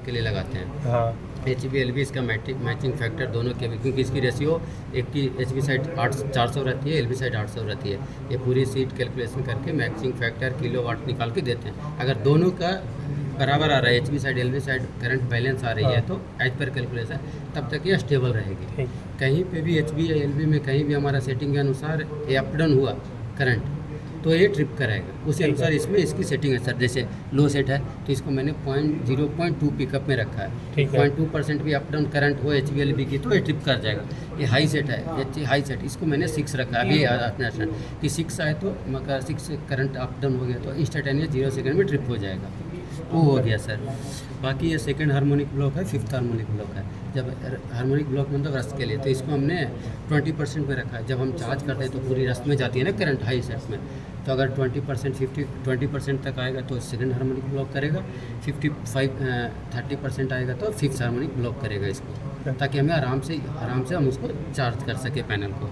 के लिए लगाते हैं। हाँ HB LB इसका मैचिंग फैक्टर दोनों के, क्योंकि इसकी रेशियो एक की HB साइड 400 रहती है, LB साइड 800 रहती है। ये पूरी सीट कैलकुलेशन करके मैचिंग फैक्टर किलोवाट निकाल के देते हैं। अगर दोनों का बराबर आ रहा है, HB side LB side current balance आ रही है, तो एज पर कैलकुलेशन तब तक ये स्टेबल रहेगी। ठीक। कहीं पे भी HB या LB में कहीं भी हमारा सेटिंग के अनुसार ये अप डाउन हुआ करंट, तो ये ट्रिप कराएगा। उसी अनुसार इसमें इसकी सेटिंग है सर। जैसे लो सेट है तो इसको मैंने 0.2 पिकअप में रखा है। ठीक है। 0.2% भी अप डाउन करंट हो HB LB की तो ये ट्रिप कर जाएगा। ये हाई सेट है, ये हाई सेट, इसको मैंने 6 रखा है। अभी अपना कि 6 आए तो मगर 6 करंट अप डाउन हो गया तो इंस्टेंटेनियस 0 सेकंड में ट्रिप हो जाएगा। वो हो गया सर। बाकी ये सेकंड हार्मोनिक ब्लॉक है, फिफ्थ हार्मोनिक ब्लॉक है। जब हार्मोनिक ब्लॉक मतलब रस्ट के लिए, तो इसको हमने 20% पे रखा है। जब हम चार्ज करते हैं तो पूरी रस्ट में जाती है ना करंट हाई सेट में, तो अगर 20% तक आएगा तो सेकंड हार्मोनिक ब्लॉक करेगा, 30% आएगा तो फिफ्थ हार्मोनिक ब्लॉक करेगा इसको, ताकि हमें आराम से हम उसको चार्ज कर सके पैनल को।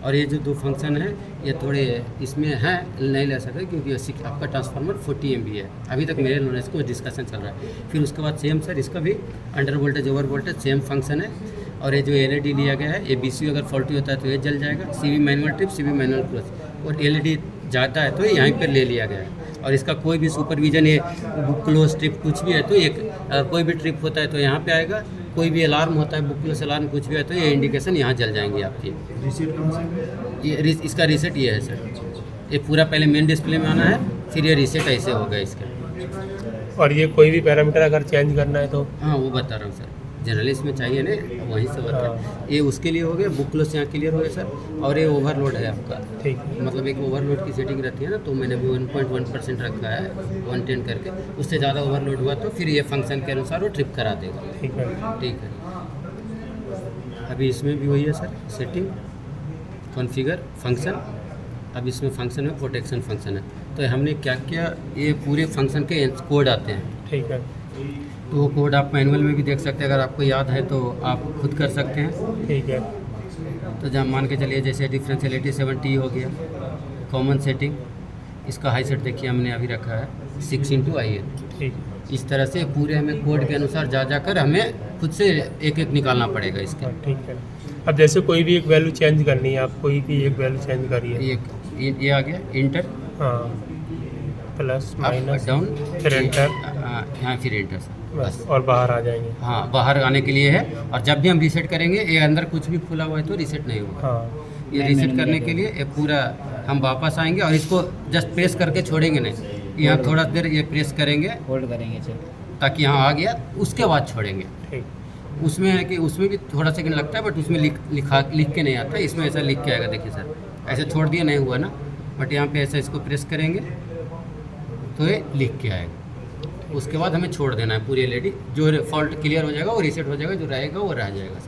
और ये जो 2 फंक्शन है ये थोड़े इसमें हैं, नहीं ले सकते क्योंकि आपका ट्रांसफार्मर 40 MV है। अभी तक मेरे नॉलेज को डिस्कशन चल रहा है। फिर उसके बाद सेम सर इसका भी under voltage over voltage same function है। और ये जो LED लिया गया है, ये BCU अगर फॉल्टी होता है तो ये जल जाएगा। CV manual trip, CV manual close, और LED जाता है तो ये यहीं पर ले लिया गया है। और इसका कोई भी सुपरविजन, ये बुक क्लोज ट्रिप कुछ भी है तो एक कोई भी ट्रिप होता है तो यहाँ पे आएगा। कोई भी अलार्म होता है, बुक क्लोज अलार्म कुछ भी है तो ये इंडिकेशन यहाँ जल जाएंगी आपकी। रिसीट कौन सा? ये इसका रीसेट ये है सर। ये पूरा पहले मेन डिस्प्ले में आना है, फिर ये रीसेट ऐसे होगा इसका। और ये कोई भी पैरामीटर अगर चेंज करना है तो? हाँ वो बता रहा हूँ सर, जनरली इसमें चाहिए ना, वहीं से होता है। ये उसके लिए हो गया, बुक क्लोज यहाँ क्लियर हो गया सर। और ये ओवरलोड है आपका, ठीक। मतलब एक ओवरलोड की सेटिंग रहती है ना, तो मैंने भी 1.1% रखा है 110 करके। उससे ज़्यादा ओवरलोड हुआ तो फिर ये फंक्शन के अनुसार वो ट्रिप करा देगा। ठीक है। ठीक है। अभी इसमें भी वही है सर, सेटिंग, कॉन्फ़िगर, फंक्शन। अब इसमें फंक्शन में प्रोटेक्शन फंक्शन है। तो हमने क्या किया, ये पूरे फंक्शन के कोड आते हैं। ठीक है। तो वो कोड आप मैनुअल में भी देख सकते हैं, अगर आपको याद है तो आप खुद कर सकते हैं। ठीक है। तो जहाँ मान के चलिए जैसे डिफरेंशियलिटी 7T हो गया, कॉमन सेटिंग, इसका हाई सेट देखिए हमने अभी रखा है 6x IN। इस तरह से पूरे हमें कोड के अनुसार जाकर हमें खुद से एक निकालना पड़ेगा इसका। ठीक है। अब जैसे कोई भी एक वैल्यू चेंज करनी है, आप कोई भी एक वैल्यू चेंज करिए। ये आ गया इंटर, हाँ, प्लस माइनस डाउन, फिर एंटर, यहाँ फिर इंटर सर, बस, और बाहर आ जाएंगे। हाँ बाहर आने के लिए है। और जब भी हम रीसेट करेंगे, ये अंदर कुछ भी खुला हुआ है तो रीसेट नहीं होगा। हाँ, ये रीसेट करने के लिए ये पूरा हम वापस आएंगे और इसको जस्ट प्रेस करके छोड़ेंगे नहीं, यहाँ थोड़ा देर ये प्रेस करेंगे, होल्ड करेंगे सर, ताकि यहाँ आ गया, उसके बाद छोड़ेंगे। ठीक। उसमें है कि उसमें भी थोड़ा सेकंड लगता है, बट उसमें लिख के नहीं आता, इसमें ऐसा लिख के आएगा। देखिए सर, ऐसे छोड़ दिया नहीं हुआ ना, बट यहाँ पे ऐसा इसको प्रेस करेंगे तो ये लिख के आएगा। उसके बाद हमें छोड़ देना है पूरी LED, जो फॉल्ट क्लियर हो जाएगा वो रीसेट हो जाएगा, जो रहेगा वो रह जाएगा।